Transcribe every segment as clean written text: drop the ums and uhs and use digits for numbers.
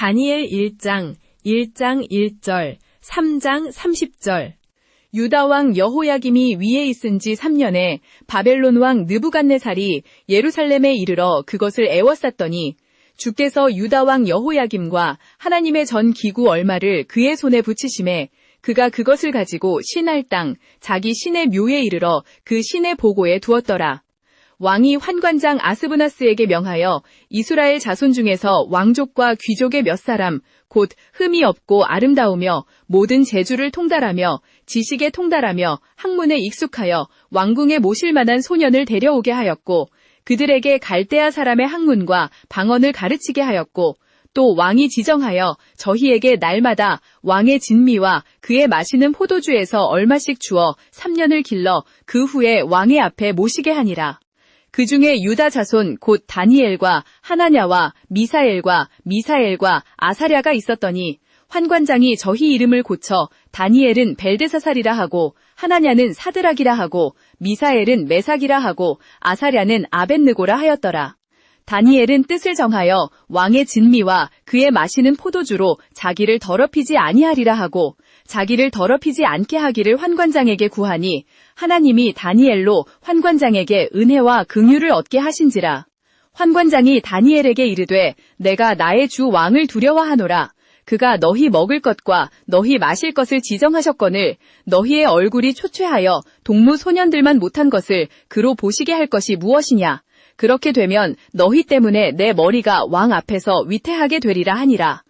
다니엘 1장 1장 1절 3장 30절. 유다 왕 여호야김이 위에 있은 지 3년에 바벨론 왕 느부갓네살이 예루살렘에 이르러 그것을 에워쌌더니 주께서 유다 왕 여호야김과 하나님의 전 기구 얼마를 그의 손에 붙이심에 그가 그것을 가지고 신할 땅 자기 신의 묘에 이르러 그 신의 보고에 두었더라. 왕이 환관장 아스브나스에게 명하여 이스라엘 자손 중에서 왕족과 귀족의 몇 사람 곧 흠이 없고 아름다우며 모든 재주를 통달하며 지식에 통달하며 학문에 익숙하여 왕궁에 모실 만한 소년을 데려오게 하였고 그들에게 갈대아 사람의 학문과 방언을 가르치게 하였고 또 왕이 지정하여 저희에게 날마다 왕의 진미와 그의 마시는 포도주에서 얼마씩 주어 3년을 길러 그 후에 왕의 앞에 모시게 하니라. 그 중에 유다 자손 곧 다니엘과 하나냐와 미사엘과 아사랴가 있었더니 환관장이 저희 이름을 고쳐 다니엘은 벨드사살이라 하고 하나냐는 사드락이라 하고 미사엘은 메삭이라 하고 아사랴는 아벳느고라 하였더라. 다니엘은 뜻을 정하여 왕의 진미와 그의 마시는 포도주로 자기를 더럽히지 아니하리라 하고 자기를 더럽히지 않게 하기를 환관장에게 구하니 하나님이 다니엘로 환관장에게 은혜와 긍휼을 얻게 하신지라. 환관장이 다니엘에게 이르되 내가 나의 주 왕을 두려워하노라. 그가 너희 먹을 것과 너희 마실 것을 지정하셨거늘 너희의 얼굴이 초췌하여 동무 소년들만 못한 것을 그로 보시게 할 것이 무엇이냐. 그렇게 되면 너희 때문에 내 머리가 왕 앞에서 위태하게 되리라 하니라.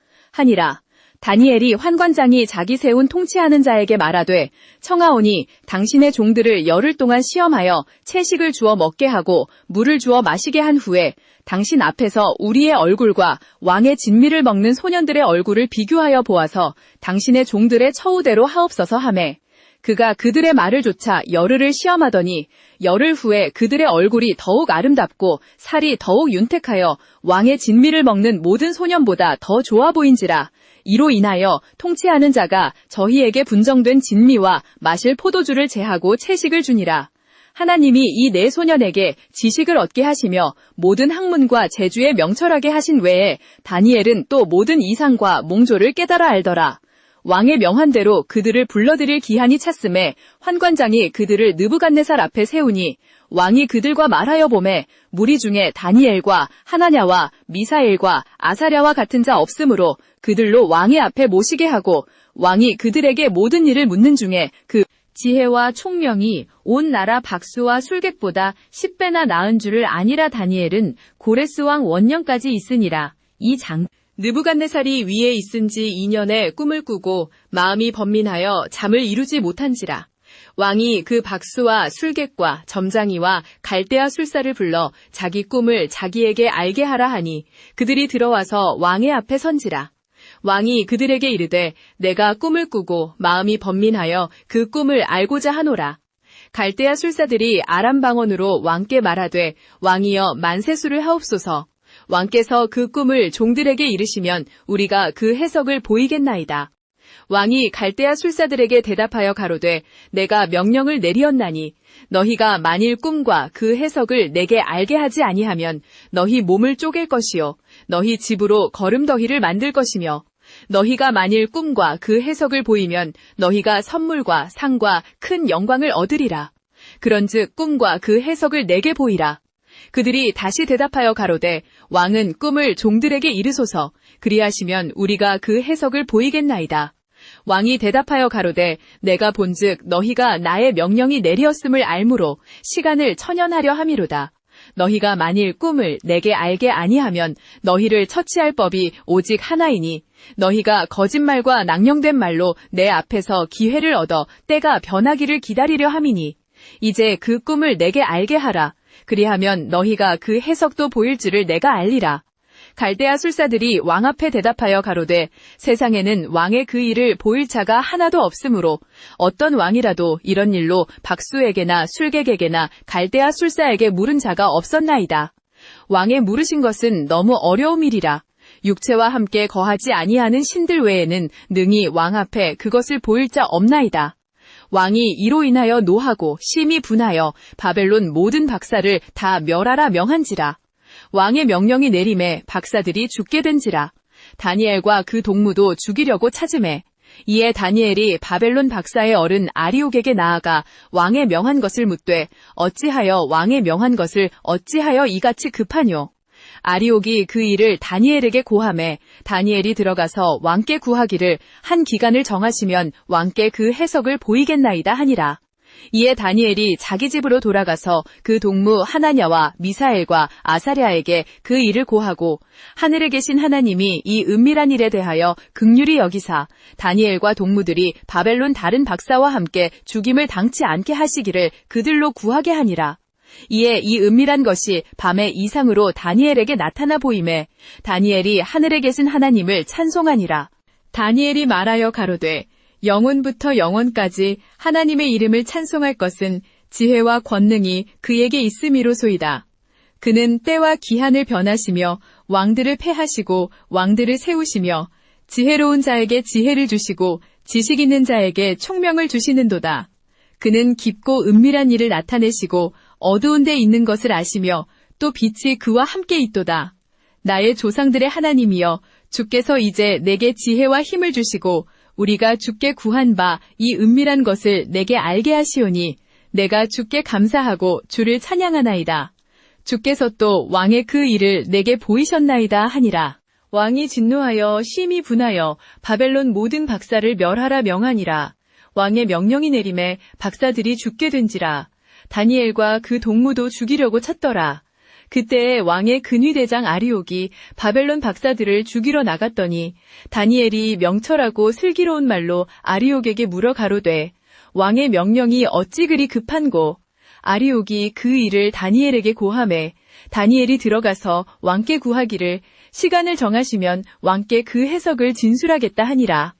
다니엘이 환관장이 자기 세운 통치하는 자에게 말하되 청하오니 당신의 종들을 열흘 동안 시험하여 채식을 주어 먹게 하고 물을 주어 마시게 한 후에 당신 앞에서 우리의 얼굴과 왕의 진미를 먹는 소년들의 얼굴을 비교하여 보아서 당신의 종들의 처우대로 하옵소서 하매 그가 그들의 말을 조차 열흘을 시험하더니 열흘 후에 그들의 얼굴이 더욱 아름답고 살이 더욱 윤택하여 왕의 진미를 먹는 모든 소년보다 더 좋아 보인지라. 이로 인하여 통치하는 자가 저희에게 분정된 진미와 마실 포도주를 제하고 채식을 주니라. 하나님이 이 네 소년에게 지식을 얻게 하시며 모든 학문과 재주에 명철하게 하신 외에 다니엘은 또 모든 이상과 몽조를 깨달아 알더라. 왕의 명한대로 그들을 불러들일 기한이 찼음에 환관장이 그들을 느부갓네살 앞에 세우니 왕이 그들과 말하여 보매 무리 중에 다니엘과 하나냐와 미사엘과 아사랴와 같은 자 없으므로 그들로 왕의 앞에 모시게 하고 왕이 그들에게 모든 일을 묻는 중에 그 지혜와 총명이 온 나라 박수와 술객보다 10배나 나은 줄을 아니라. 다니엘은 고레스 왕 원년까지 있으니라. 느부갓네살이 위에 있은 지 2년에 꿈을 꾸고 마음이 번민하여 잠을 이루지 못한지라. 왕이 그 박수와 술객과 점장이와 갈대아 술사를 불러 자기 꿈을 자기에게 알게 하라 하니 그들이 들어와서 왕의 앞에 선지라. 왕이 그들에게 이르되 내가 꿈을 꾸고 마음이 번민하여 그 꿈을 알고자 하노라. 갈대아 술사들이 아람 방언으로 왕께 말하되 왕이여 만세수를 하옵소서. 왕께서 그 꿈을 종들에게 이르시면 우리가 그 해석을 보이겠나이다. 왕이 갈대아 술사들에게 대답하여 가로되 내가 명령을 내리었나니 너희가 만일 꿈과 그 해석을 내게 알게 하지 아니하면 너희 몸을 쪼갤 것이요 너희 집으로 거름더기를 만들 것이며 너희가 만일 꿈과 그 해석을 보이면 너희가 선물과 상과 큰 영광을 얻으리라. 그런즉 꿈과 그 해석을 내게 보이라. 그들이 다시 대답하여 가로되 왕은 꿈을 종들에게 이르소서. 그리하시면 우리가 그 해석을 보이겠나이다. 왕이 대답하여 가로되 내가 본즉 너희가 나의 명령이 내리었음을 알므로 시간을 천연하려 함이로다. 너희가 만일 꿈을 내게 알게 아니하면 너희를 처치할 법이 오직 하나이니 너희가 거짓말과 낭령된 말로 내 앞에서 기회를 얻어 때가 변하기를 기다리려 함이니 이제 그 꿈을 내게 알게 하라. 그리하면 너희가 그 해석도 보일 줄을 내가 알리라. 갈대아 술사들이 왕 앞에 대답하여 가로되 세상에는 왕의 그 일을 보일 자가 하나도 없으므로 어떤 왕이라도 이런 일로 박수에게나 술객에게나 갈대아 술사에게 물은 자가 없었나이다. 왕의 물으신 것은 너무 어려운 일이라. 육체와 함께 거하지 아니하는 신들 외에는 능히 왕 앞에 그것을 보일 자 없나이다. 왕이 이로 인하여 노하고 심히 분하여 바벨론 모든 박사를 다 멸하라 명한지라. 왕의 명령이 내림에 박사들이 죽게 된지라. 다니엘과 그 동무도 죽이려고 찾음에 이에 다니엘이 바벨론 박사의 어른 아리옥에게 나아가 왕의 명한 것을 묻되 어찌하여 왕의 명한 것을 어찌하여 이같이 급하뇨? 아리옥이 그 일을 다니엘에게 고하매 다니엘이 들어가서 왕께 구하기를 한 기간을 정하시면 왕께 그 해석을 보이겠나이다 하니라. 이에 다니엘이 자기 집으로 돌아가서 그 동무 하나냐와 미사엘과 아사랴에게 그 일을 고하고 하늘에 계신 하나님이 이 은밀한 일에 대하여 긍휼히 여기사 다니엘과 동무들이 바벨론 다른 박사와 함께 죽임을 당치 않게 하시기를 그들로 구하게 하니라. 이에 이 은밀한 것이 밤의 이상으로 다니엘에게 나타나 보임에 다니엘이 하늘에 계신 하나님을 찬송하니라. 다니엘이 말하여 가로되 영원부터 영원까지 하나님의 이름을 찬송할 것은 지혜와 권능이 그에게 있음이로소이다. 그는 때와 기한을 변하시며 왕들을 패하시고 왕들을 세우시며 지혜로운 자에게 지혜를 주시고 지식 있는 자에게 총명을 주시는도다. 그는 깊고 은밀한 일을 나타내시고 어두운 데 있는 것을 아시며 또 빛이 그와 함께 있도다. 나의 조상들의 하나님이여 주께서 이제 내게 지혜와 힘을 주시고 우리가 주께 구한 바 이 은밀한 것을 내게 알게 하시오니 내가 주께 감사하고 주를 찬양하나이다. 주께서 또 왕의 그 일을 내게 보이셨나이다 하니라. 왕이 진노하여 심히 분하여 바벨론 모든 박사를 멸하라 명하니라. 왕의 명령이 내림에 박사들이 죽게 된지라. 다니엘과 그 동무도 죽이려고 쳤더라. 그때에 왕의 근위대장 아리옥이 바벨론 박사들을 죽이러 나갔더니 다니엘이 명철하고 슬기로운 말로 아리옥에게 물어 가로되 왕의 명령이 어찌 그리 급한고? 아리옥이 그 일을 다니엘에게 고하매 다니엘이 들어가서 왕께 구하기를 시간을 정하시면 왕께 그 해석을 진술하겠다 하니라.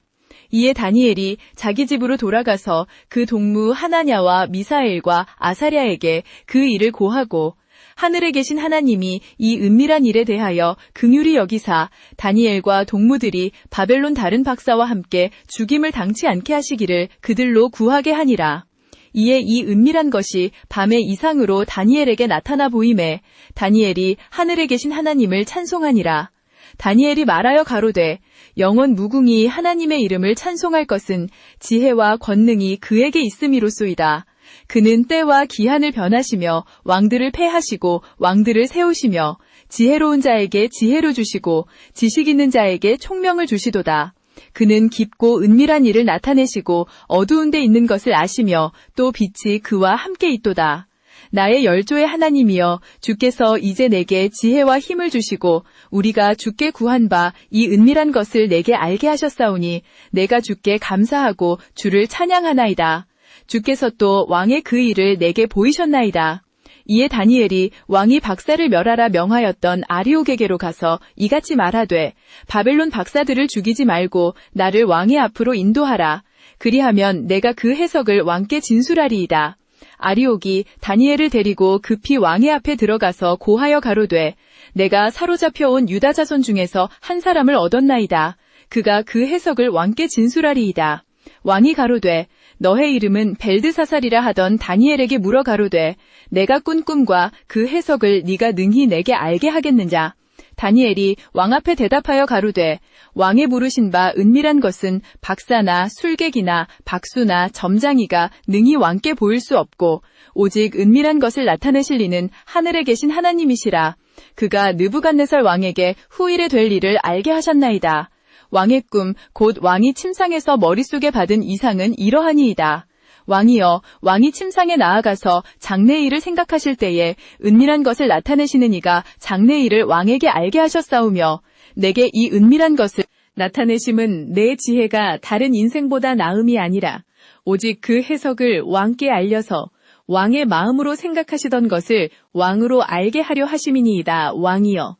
이에 다니엘이 자기 집으로 돌아가서 그 동무 하나냐와 미사엘과 아사랴에게 그 일을 고하고 하늘에 계신 하나님이 이 은밀한 일에 대하여 긍휼히 여기사 다니엘과 동무들이 바벨론 다른 박사와 함께 죽임을 당치 않게 하시기를 그들로 구하게 하니라. 이에 이 은밀한 것이 밤의 이상으로 다니엘에게 나타나 보임에 다니엘이 하늘에 계신 하나님을 찬송하니라. 다니엘이 말하여 가로되 영원 무궁히 하나님의 이름을 찬송할 것은 지혜와 권능이 그에게 있음이로소이다. 그는 때와 기한을 변하시며 왕들을 패하시고 왕들을 세우시며 지혜로운 자에게 지혜를 주시고 지식 있는 자에게 총명을 주시도다. 그는 깊고 은밀한 일을 나타내시고 어두운 데 있는 것을 아시며 또 빛이 그와 함께 있도다. 나의 열조의 하나님이여 주께서 이제 내게 지혜와 힘을 주시고 우리가 주께 구한 바 이 은밀한 것을 내게 알게 하셨사오니 내가 주께 감사하고 주를 찬양하나이다. 주께서 또 왕의 그 일을 내게 보이셨나이다. 이에 다니엘이 왕이 박사를 멸하라 명하였던 아리옥에게로 가서 이같이 말하되 바벨론 박사들을 죽이지 말고 나를 왕의 앞으로 인도하라. 그리하면 내가 그 해석을 왕께 진술하리이다. 아리옥이 다니엘을 데리고 급히 왕의 앞에 들어가서 고하여 가로되 내가 사로잡혀온 유다 자손 중에서 한 사람을 얻었나이다. 그가 그 해석을 왕께 진술하리이다. 왕이 가로되 너의 이름은 벨드사살이라 하던 다니엘에게 물어 가로되 내가 꾼 꿈과 그 해석을 네가 능히 내게 알게 하겠느냐? 다니엘이 왕 앞에 대답하여 가로되 왕의 부르신 바 은밀한 것은 박사나 술객이나 박수나 점장이가 능히 왕께 보일 수 없고 오직 은밀한 것을 나타내실 이는 하늘에 계신 하나님이시라. 그가 느부갓네살 왕에게 후일에 될 일을 알게 하셨나이다. 왕의 꿈, 곧 왕이 침상에서 머릿속에 받은 이상은 이러하니이다. 왕이여, 왕이 침상에 나아가서 장래일을 생각하실 때에 은밀한 것을 나타내시는 이가 장래일을 왕에게 알게 하셨사오며 내게 이 은밀한 것을 나타내심은 내 지혜가 다른 인생보다 나음이 아니라 오직 그 해석을 왕께 알려서 왕의 마음으로 생각하시던 것을 왕으로 알게 하려 하심이니이다. 왕이여,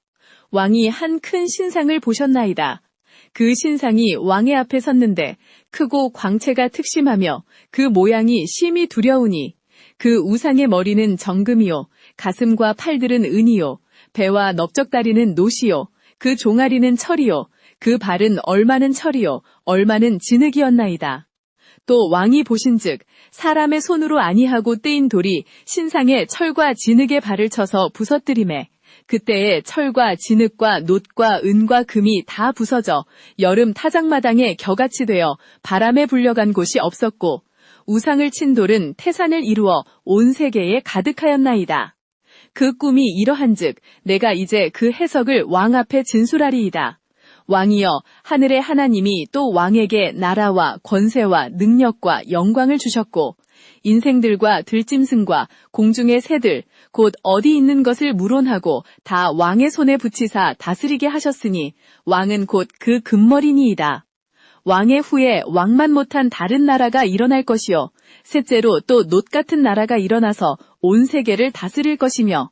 왕이 한 큰 신상을 보셨나이다. 그 신상이 왕의 앞에 섰는데 크고 광채가 특심하며 그 모양이 심히 두려우니 그 우상의 머리는 정금이요 가슴과 팔들은 은이요 배와 넓적다리는 노시요 그 종아리는 철이요 그 발은 얼마는 철이요 얼마는 진흙이었나이다. 또 왕이 보신즉 사람의 손으로 아니하고 떼인 돌이 신상의 철과 진흙의 발을 쳐서 부서뜨리매 그때에 철과 진흙과 놋과 은과 금이 다 부서져 여름 타작마당에 겨같이 되어 바람에 불려간 곳이 없었고 우상을 친 돌은 태산을 이루어 온 세계에 가득하였나이다. 그 꿈이 이러한즉 내가 이제 그 해석을 왕 앞에 진술하리이다. 왕이여, 하늘의 하나님이 또 왕에게 나라와 권세와 능력과 영광을 주셨고 인생들과 들짐승과 공중의 새들 곧 어디 있는 것을 물론하고 다 왕의 손에 붙이사 다스리게 하셨으니 왕은 곧 그 금머리니이다. 왕의 후에 왕만 못한 다른 나라가 일어날 것이요 셋째로 또 놋 같은 나라가 일어나서 온 세계를 다스릴 것이며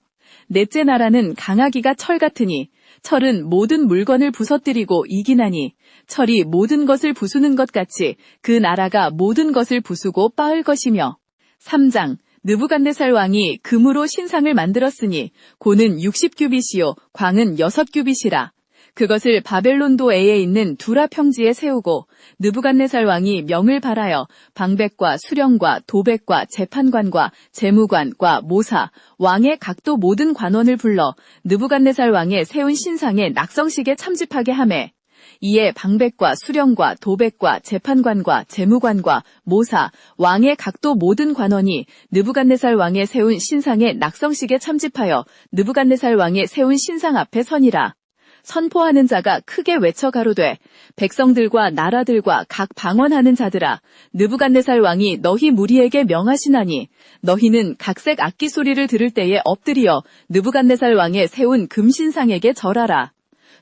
넷째 나라는 강하기가 철 같으니 철은 모든 물건을 부서뜨리고 이기나니 철이 모든 것을 부수는 것 같이 그 나라가 모든 것을 부수고 빻을 것이며 3장 느부갓네살 왕이 금으로 신상을 만들었으니 고는 60규빗이요 광은 6규빗이라. 그것을 바벨론 도에에 있는 두라 평지에 세우고 느부갓네살 왕이 명을 발하여 방백과 수령과 도백과 재판관과 재무관과 모사 왕의 각도 모든 관원을 불러 느부갓네살 왕의 세운 신상의 낙성식에 참집하게 하매 이에 방백과 수령과 도백과 재판관과 재무관과 모사 왕의 각도 모든 관원이 느부갓네살 왕의 세운 신상의 낙성식에 참집하여 느부갓네살 왕의 세운 신상 앞에 서니라. 선포하는 자가 크게 외쳐 가로되 백성들과 나라들과 각 방언하는 자들아 느부갓네살 왕이 너희 무리에게 명하시나니 너희는 각색 악기 소리를 들을 때에 엎드려 느부갓네살 왕의 세운 금신상에게 절하라.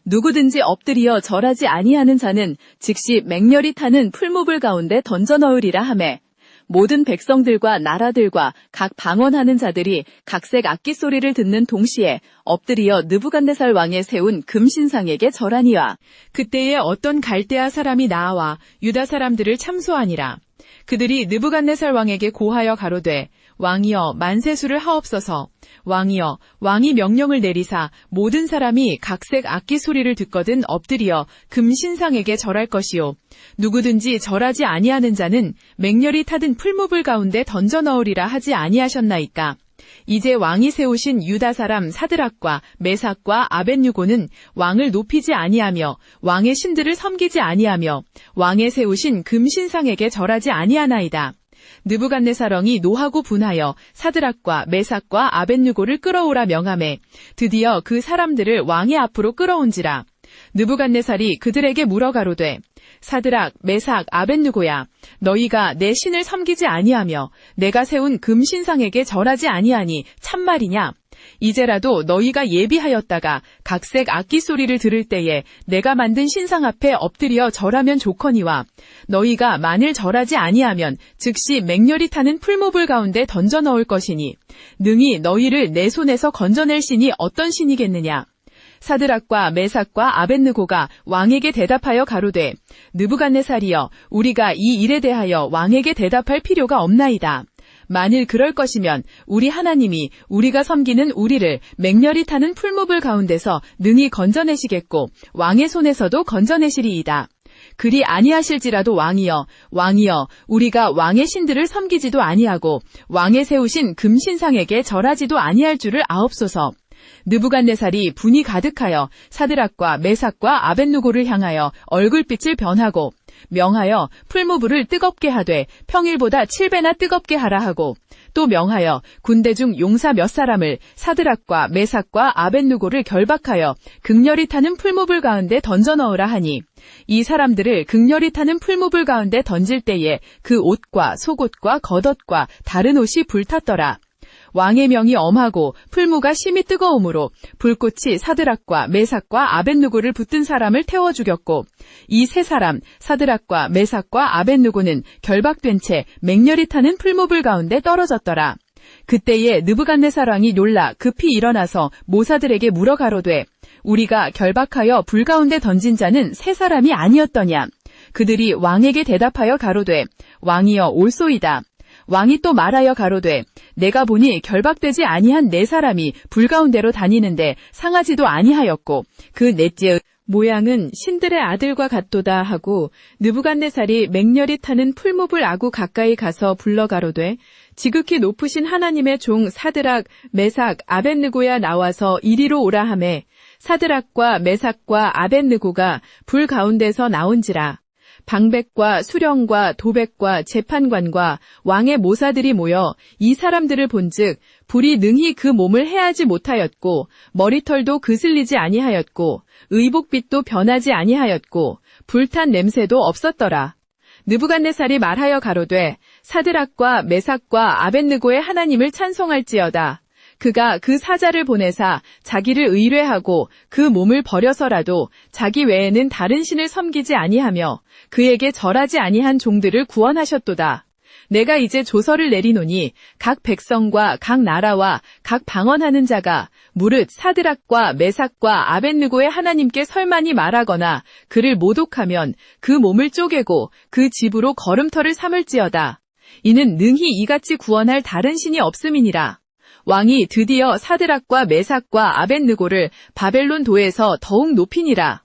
누구든지 엎드려 절하지 아니하는 자는 즉시 맹렬히 타는 풀무불 가운데 던져 넣으리라 하매 모든 백성들과 나라들과 각 방언하는 자들이 각색 악기 소리를 듣는 동시에 엎드려 느부갓네살 왕의 세운 금신상에게 절하니와 그때에 어떤 갈대아 사람이 나와 유다 사람들을 참소하니라. 그들이 느부갓네살 왕에게 고하여 가로되 왕이여 만세수를 하옵소서. 왕이여 왕이 명령을 내리사 모든 사람이 각색 악기 소리를 듣거든 엎드려 금신상에게 절할 것이요 누구든지 절하지 아니하는 자는 맹렬히 타든 풀무불 가운데 던져 넣으리라 하지 아니하셨나이까. 이제 왕이 세우신 유다 사람 사드락과 메삭과 아벳느고는 왕을 높이지 아니하며 왕의 신들을 섬기지 아니하며 왕의 세우신 금신상에게 절하지 아니하나이다. 느부갓네살 왕이 노하고 분하여 사드락과 메삭과 아벳느고를 끌어오라 명하매 드디어 그 사람들을 왕의 앞으로 끌어온지라. 느부갓네살이 그들에게 물어 가로되 사드락, 메삭, 아벳느고야 너희가 내 신을 섬기지 아니하며 내가 세운 금신상에게 절하지 아니하니 참말이냐? 이제라도 너희가 예비하였다가 각색 악기 소리를 들을 때에 내가 만든 신상 앞에 엎드려 절하면 좋거니와 너희가 만일 절하지 아니하면 즉시 맹렬히 타는 풀무불 가운데 던져 넣을 것이니 능히 너희를 내 손에서 건져낼 신이 어떤 신이겠느냐? 사드락과 메삭과 아벳느고가 왕에게 대답하여 가로되 느부갓네살이여 우리가 이 일에 대하여 왕에게 대답할 필요가 없나이다. 만일 그럴 것이면 우리 하나님이 우리가 섬기는 우리를 맹렬히 타는 풀무불 가운데서 능히 건져내시겠고 왕의 손에서도 건져내시리이다. 그리 아니하실지라도 왕이여 우리가 왕의 신들을 섬기지도 아니하고 왕의 세우신 금신상에게 절하지도 아니할 줄을 아옵소서. 느부갓네살이 분이 가득하여 사드락과 메삭과 아벳느고를 향하여 얼굴빛을 변하고 명하여 풀무불을 뜨겁게 하되 평일보다 7배나 뜨겁게 하라 하고 또 명하여 군대 중 용사 몇 사람을 사드락과 메삭과 아벳느고를 결박하여 극렬히 타는 풀무불 가운데 던져 넣으라 하니 이 사람들을 극렬히 타는 풀무불 가운데 던질 때에 그 옷과 속옷과 겉옷과 다른 옷이 불탔더라. 왕의 명이 엄하고 풀무가 심히 뜨거우므로 불꽃이 사드락과 메삭과 아벳느고를 붙든 사람을 태워 죽였고 이 세 사람 사드락과 메삭과 아벳느고는 결박된 채 맹렬히 타는 풀무불 가운데 떨어졌더라. 그때에 느부갓네살 왕이 놀라 급히 일어나서 모사들에게 물어 가로되 우리가 결박하여 불 가운데 던진 자는 세 사람이 아니었더냐? 그들이 왕에게 대답하여 가로되 왕이여 옳소이다. 왕이 또 말하여 가로되 내가 보니 결박되지 아니한 네 사람이 불 가운데로 다니는데 상하지도 아니하였고 그 넷째 모양은 신들의 아들과 같도다 하고 느부갓네살이 맹렬히 타는 풀무불 아구 가까이 가서 불러가로되 지극히 높으신 하나님의 종 사드락, 메삭, 아벳느고야 나와서 이리로 오라 하매 사드락과 메삭과 아벳느고가 불 가운데서 나온지라. 방백과 수령과 도백과 재판관과 왕의 모사들이 모여 이 사람들을 본즉 불이 능히 그 몸을 해하지 못하였고 머리털도 그슬리지 아니하였고 의복빛도 변하지 아니하였고 불탄 냄새도 없었더라. 느부갓네살이 말하여 가로되 사드락과 메삭과 아벳느고의 하나님을 찬송할지어다. 그가 그 사자를 보내사 자기를 의뢰하고 그 몸을 버려서라도 자기 외에는 다른 신을 섬기지 아니하며 그에게 절하지 아니한 종들을 구원하셨도다. 내가 이제 조서를 내리노니 각 백성과 각 나라와 각 방언하는 자가 무릇 사드락과 메삭과 아벳느고의 하나님께 설만이 말하거나 그를 모독하면 그 몸을 쪼개고 그 집으로 걸음터를 삼을지어다. 이는 능히 이같이 구원할 다른 신이 없음이니라. 왕이 드디어 사드락과 메삭과 아벳느고를 바벨론 도에서 더욱 높이니라.